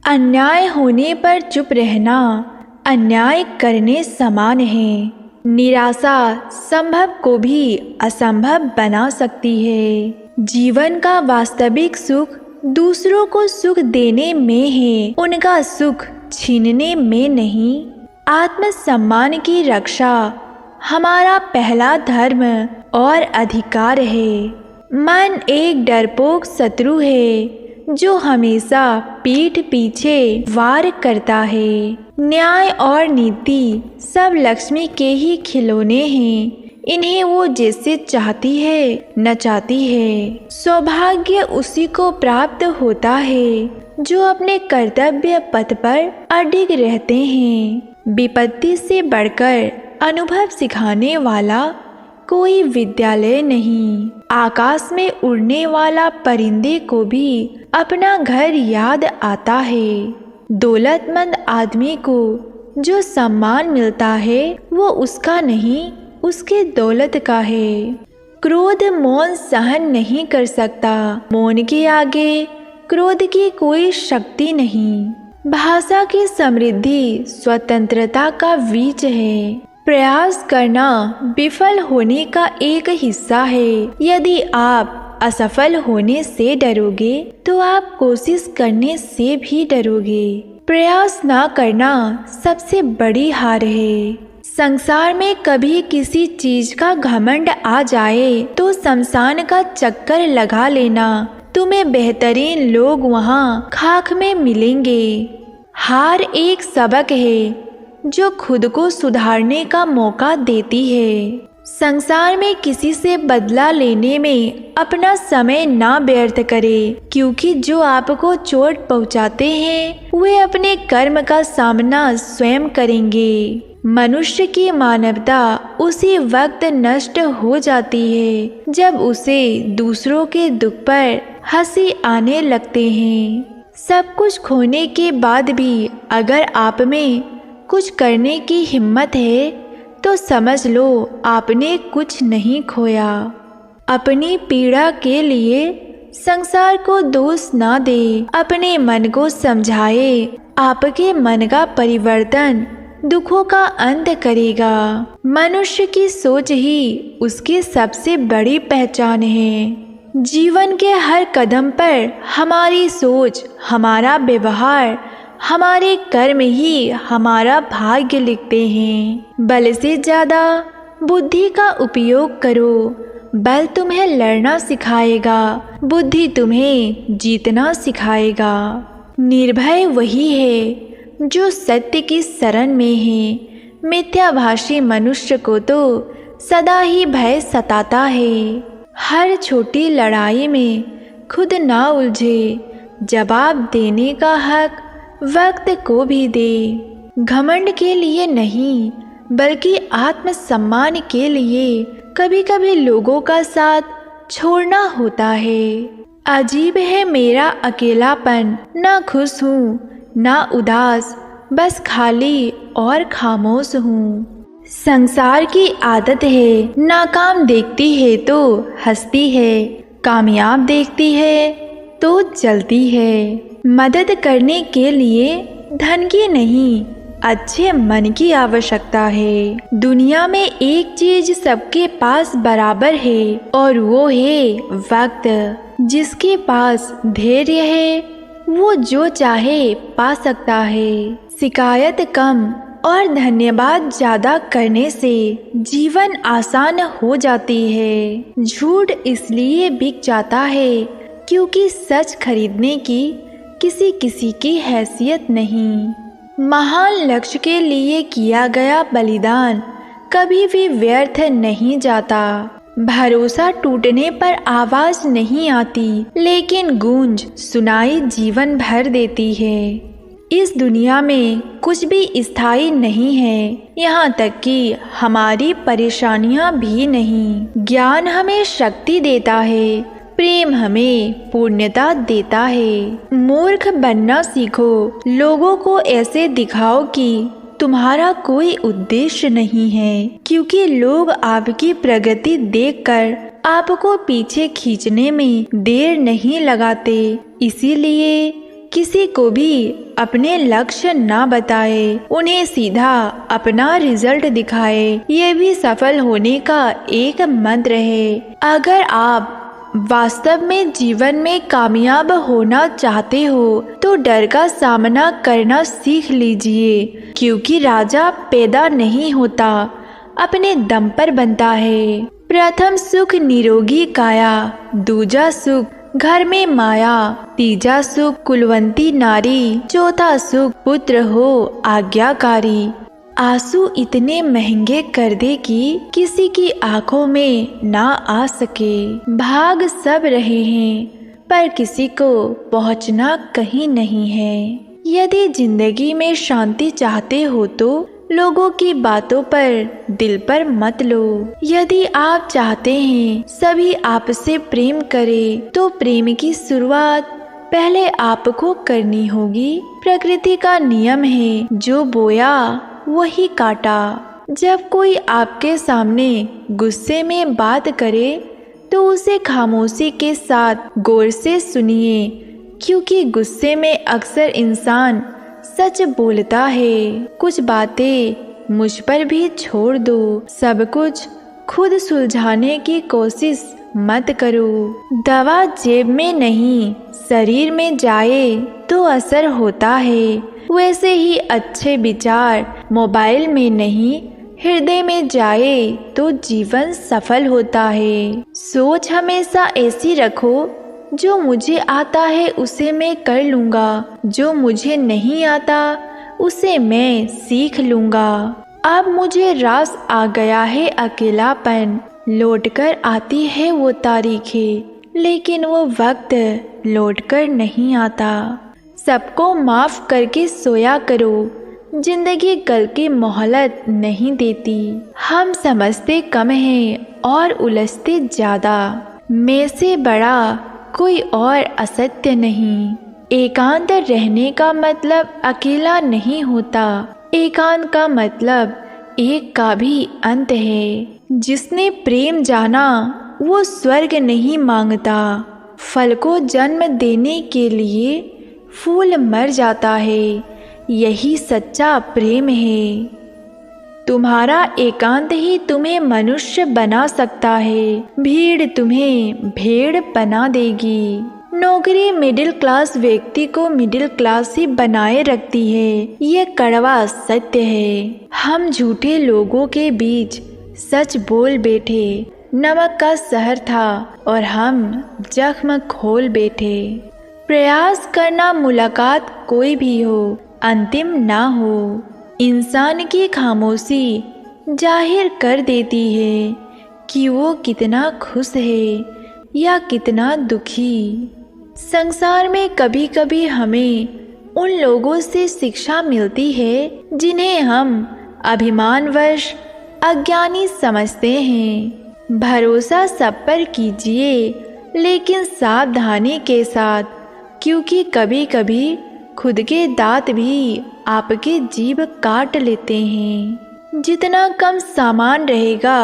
अन्याय होने पर चुप रहना अन्याय करने समान है। निराशा संभव को भी असंभव बना सकती है। जीवन का वास्तविक सुख दूसरों को सुख देने में है, उनका सुख छीनने में नहीं। आत्मसम्मान की रक्षा हमारा पहला धर्म और अधिकार है। मन एक डरपोक शत्रु है जो हमेशा पीठ पीछे वार करता है। न्याय और नीति सब लक्ष्मी के ही खिलौने हैं, इन्हें वो जैसे चाहती है नचाती है। सौभाग्य उसी को प्राप्त होता है जो अपने कर्तव्य पथ पर अडिग रहते हैं। विपत्ति से बढ़कर अनुभव सिखाने वाला कोई विद्यालय नहीं। आकाश में उड़ने वाला परिंदे को भी अपना घर याद आता है। दौलतमंद आदमी को जो सम्मान मिलता है वो उसका नहीं, उसके दौलत का है। क्रोध मौन सहन नहीं कर सकता, मौन के आगे क्रोध की कोई शक्ति नहीं। भाषा की समृद्धि स्वतंत्रता का बीज है। प्रयास करना विफल होने का एक हिस्सा है। यदि आप असफल होने से डरोगे तो आप कोशिश करने से भी डरोगे। प्रयास ना करना सबसे बड़ी हार है। संसार में कभी किसी चीज का घमंड आ जाए तो शमशान का चक्कर लगा लेना, तुम्हें बेहतरीन लोग वहाँ खाक में मिलेंगे। हार एक सबक है जो खुद को सुधारने का मौका देती है। संसार में किसी से बदला लेने में अपना समय ना व्यर्थ करें, क्योंकि जो आपको चोट पहुंचाते हैं वे अपने कर्म का सामना स्वयं करेंगे। मनुष्य की मानवता उसी वक्त नष्ट हो जाती है जब उसे दूसरों के दुख पर हंसी आने लगते हैं। सब कुछ खोने के बाद भी अगर आप में कुछ करने की हिम्मत है तो समझ लो आपने कुछ नहीं खोया। अपनी पीड़ा के लिए संसार को दोष ना दे, अपने मन को समझाए। आपके मन का परिवर्तन दुखों का अंत करेगा। मनुष्य की सोच ही उसकी सबसे बड़ी पहचान है। जीवन के हर कदम पर हमारी सोच, हमारा व्यवहार, हमारे कर्म ही हमारा भाग्य लिखते हैं। बल से ज़्यादा बुद्धि का उपयोग करो। बल तुम्हें लड़ना सिखाएगा, बुद्धि तुम्हें जीतना सिखाएगा। निर्भय वही है जो सत्य की शरण में है। मिथ्याभाषी मनुष्य को तो सदा ही भय सताता है। हर छोटी लड़ाई में खुद ना उलझे, जवाब देने का हक वक्त को भी दे। घमंड के लिए नहीं बल्कि आत्मसम्मान के लिए कभी कभी लोगों का साथ छोड़ना होता है। अजीब है मेरा अकेलापन, ना खुश हूँ ना उदास, बस खाली और खामोश हूँ। संसार की आदत है, नाकाम देखती है तो हंसती है, कामयाब देखती है तो जलती है। मदद करने के लिए धन की नहीं, अच्छे मन की आवश्यकता है। दुनिया में एक चीज सबके पास बराबर है और वो है वक्त। जिसके पास धैर्य है वो जो चाहे पा सकता है। शिकायत कम और धन्यवाद ज्यादा करने से जीवन आसान हो जाती है। झूठ इसलिए बिक जाता है क्योंकि सच खरीदने की किसी किसी की हैसियत नहीं। महान लक्ष्य के लिए किया गया बलिदान कभी भी व्यर्थ नहीं जाता। भरोसा टूटने पर आवाज नहीं आती, लेकिन गूंज सुनाई जीवन भर देती है। इस दुनिया में कुछ भी स्थायी नहीं है, यहाँ तक कि हमारी परेशानियाँ भी नहीं। ज्ञान हमें शक्ति देता है, प्रेम हमें पूर्णता देता है। मूर्ख बनना सीखो, लोगों को ऐसे दिखाओ कि तुम्हारा कोई उद्देश्य नहीं है, क्योंकि लोग आपकी प्रगति देखकर आपको पीछे खींचने में देर नहीं लगाते, इसीलिए किसी को भी अपने लक्ष्य ना बताए, उन्हें सीधा अपना रिजल्ट दिखाए। ये भी सफल होने का एक मंत्र है। अगर आप वास्तव में जीवन में कामयाब होना चाहते हो तो डर का सामना करना सीख लीजिए, क्योंकि राजा पैदा नहीं होता, अपने दम पर बनता है। प्रथम सुख निरोगी काया, दूजा सुख घर में माया, तीजा सुख कुलवंती नारी, चौथा सुख पुत्र हो आज्ञाकारी। आंसू इतने महंगे कर दे कि किसी की आंखों में ना आ सके। भाग सब रहे हैं पर किसी को पहुंचना कहीं नहीं है। यदि जिंदगी में शांति चाहते हो तो लोगों की बातों पर दिल पर मत लो। यदि आप चाहते हैं सभी आपसे प्रेम करें तो प्रेम की शुरुआत पहले आपको करनी होगी। प्रकृति का नियम है, जो बोया वही काटा। जब कोई आपके सामने गुस्से में बात करे तो उसे खामोशी के साथ गौर से सुनिए, क्योंकि गुस्से में अक्सर इंसान सच बोलता है। कुछ बातें मुझ पर भी छोड़ दो, सब कुछ खुद सुलझाने की कोशिश मत करो। दवा जेब में नहीं शरीर में जाए तो असर होता है, वैसे ही अच्छे विचार मोबाइल में नहीं हृदय में जाए तो जीवन सफल होता है। सोच हमेशा ऐसी रखो, जो मुझे आता है उसे मैं कर लूँगा, जो मुझे नहीं आता उसे मैं सीख लूँगा। अब मुझे रास आ गया है अकेलापन, लौटकर आती है वो तारीखें, लेकिन वो वक्त लौटकर नहीं आता। सबको माफ़ करके सोया करो, जिंदगी कल की मोहलत नहीं देती। हम समझते कम हैं और उलझते ज़्यादा। मैं से बड़ा कोई और असत्य नहीं। एकांत रहने का मतलब अकेला नहीं होता, एकांत का मतलब एक का भी अंत है। जिसने प्रेम जाना वो स्वर्ग नहीं मांगता, फल को जन्म देने के लिए फूल मर जाता है, यही सच्चा प्रेम है। तुम्हारा एकांत ही तुम्हें मनुष्य बना सकता है, भीड़ तुम्हें भेड़ बना देगी। नौकरी मिडिल क्लास व्यक्ति को मिडिल क्लास ही बनाए रखती है, ये कड़वा सत्य है। हम झूठे लोगों के बीच सच बोल बैठे, नमक का शहर था और हम जख्म खोल बैठे। प्रयास करना मुलाकात कोई भी हो अंतिम ना हो। इंसान की खामोशी जाहिर कर देती है कि वो कितना खुश है या कितना दुखी। संसार में कभी कभी हमें उन लोगों से शिक्षा मिलती है जिन्हें हम अभिमानवश अज्ञानी समझते हैं। भरोसा सब पर कीजिए, लेकिन सावधानी के साथ, क्योंकि कभी कभी खुद के दांत भी आपके जीभ काट लेते हैं। जितना कम सामान रहेगा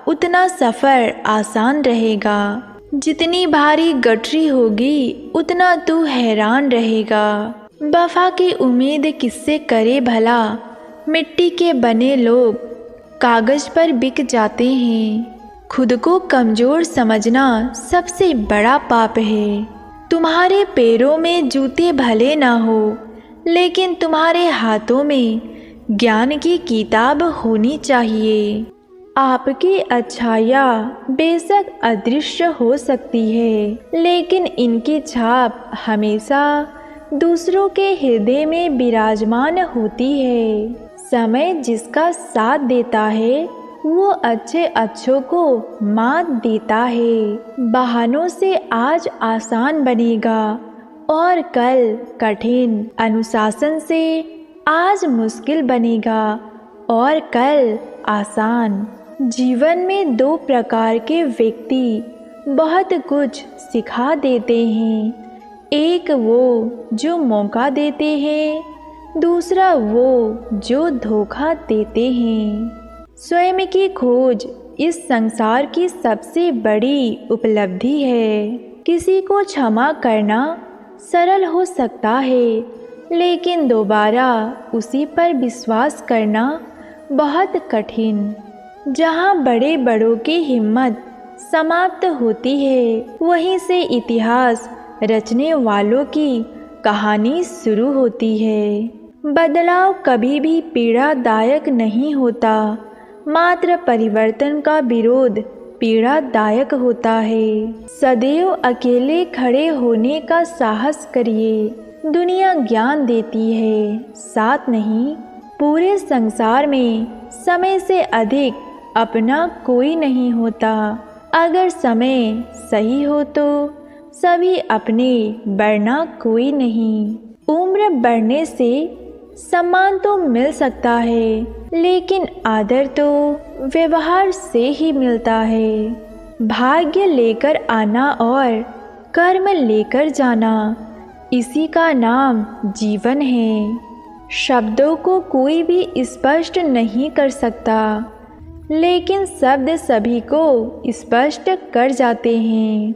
उतना सफ़र आसान रहेगा, जितनी भारी गठरी होगी उतना तू हैरान रहेगा। वफा की उम्मीद किससे करे भला, मिट्टी के बने लोग कागज़ पर बिक जाते हैं। खुद को कमज़ोर समझना सबसे बड़ा पाप है। तुम्हारे पैरों में जूते भले ना हो, लेकिन तुम्हारे हाथों में ज्ञान की किताब होनी चाहिए। आपकी अच्छाइयाँ बेशक अदृश्य हो सकती है, लेकिन इनकी छाप हमेशा दूसरों के हृदय में विराजमान होती है। समय जिसका साथ देता है वो अच्छे अच्छों को मात देता है। बहानों से आज आसान बनेगा और कल कठिन, अनुशासन से आज मुश्किल बनेगा और कल आसान। जीवन में दो प्रकार के व्यक्ति बहुत कुछ सिखा देते हैं, एक वो जो मौका देते हैं, दूसरा वो जो धोखा देते हैं। स्वयं की खोज इस संसार की सबसे बड़ी उपलब्धि है। किसी को क्षमा करना सरल हो सकता है, लेकिन दोबारा उसी पर विश्वास करना बहुत कठिन। जहाँ बड़े बड़ों की हिम्मत समाप्त होती है, वहीं से इतिहास रचने वालों की कहानी शुरू होती है। बदलाव कभी भी पीड़ादायक नहीं होता, मात्र परिवर्तन का विरोध पीड़ादायक होता है। सदैव अकेले खड़े होने का साहस करिए। दुनिया ज्ञान देती है, साथ नहीं। पूरे संसार में समय से अधिक अपना कोई नहीं होता। अगर समय सही हो तो सभी अपने, वरना कोई नहीं। उम्र बढ़ने से सम्मान तो मिल सकता है, लेकिन आदर तो व्यवहार से ही मिलता है। भाग्य लेकर आना और कर्म लेकर जाना, इसी का नाम जीवन है। शब्दों को कोई भी स्पष्ट नहीं कर सकता, लेकिन शब्द सभी को स्पष्ट कर जाते हैं।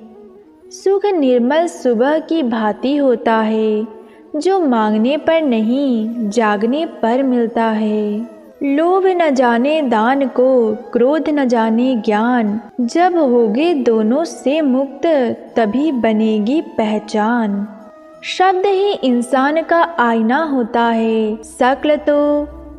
सुख निर्मल सुबह की भांति होता है, जो मांगने पर नहीं, जागने पर मिलता है। लोभ न जाने दान को, क्रोध न जाने ज्ञान। जब होगे दोनों से मुक्त, तभी बनेगी पहचान। शब्द ही इंसान का आईना होता है। शक्ल तो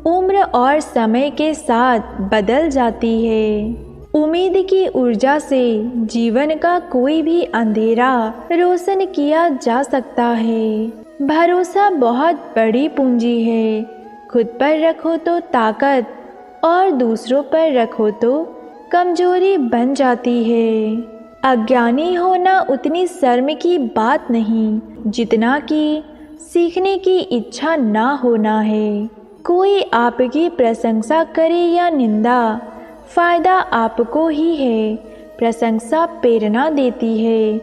उम्र और समय के साथ बदल जाती है। उम्मीद की ऊर्जा से जीवन का कोई भी अंधेरा रोशन किया जा सकता है। भरोसा बहुत बड़ी पूंजी है। खुद पर रखो तो ताकत, और दूसरों पर रखो तो कमजोरी बन जाती है। अज्ञानी होना उतनी शर्म की बात नहीं, जितना कि सीखने की इच्छा ना होना है। कोई आपकी प्रशंसा करे या निंदा, फायदा आपको ही है। प्रशंसा प्रेरणा देती है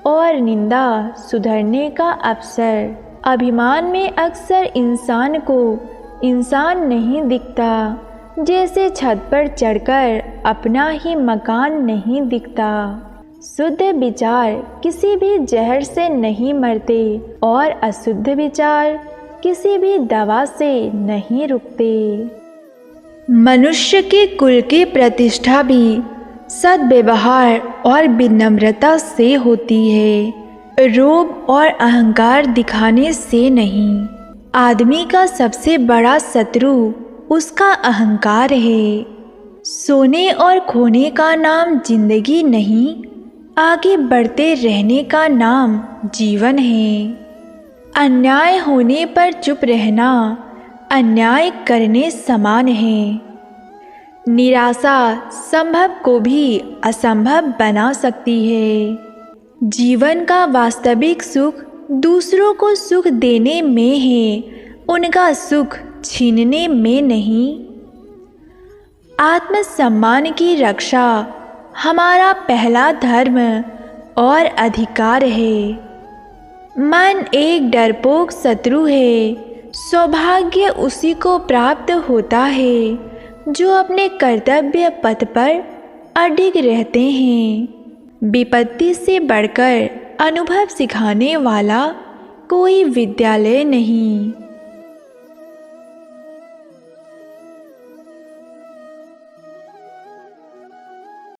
और निंदा सुधरने का अवसर। अभिमान में अक्सर इंसान को इंसान नहीं दिखता, जैसे छत पर चढ़कर अपना ही मकान नहीं दिखता। शुद्ध विचार किसी भी जहर से नहीं मरते, और अशुद्ध विचार किसी भी दवा से नहीं रुकते। मनुष्य के कुल की प्रतिष्ठा भी सद्व्यवहार और विनम्रता से होती है, रोब और अहंकार दिखाने से नहीं। आदमी का सबसे बड़ा शत्रु उसका अहंकार है। सोने और खोने का नाम जिंदगी नहीं, आगे बढ़ते रहने का नाम जीवन है। अन्याय होने पर चुप रहना अन्याय करने समान है। निराशा संभव को भी असंभव बना सकती है। जीवन का वास्तविक सुख दूसरों को सुख देने में है, उनका सुख छीनने में नहीं। आत्मसम्मान की रक्षा हमारा पहला धर्म और अधिकार है। मन एक डरपोक शत्रु है। सौभाग्य उसी को प्राप्त होता है जो अपने कर्तव्य पथ पर अडिग रहते हैं। विपत्ति से बढ़कर अनुभव सिखाने वाला कोई विद्यालय नहीं।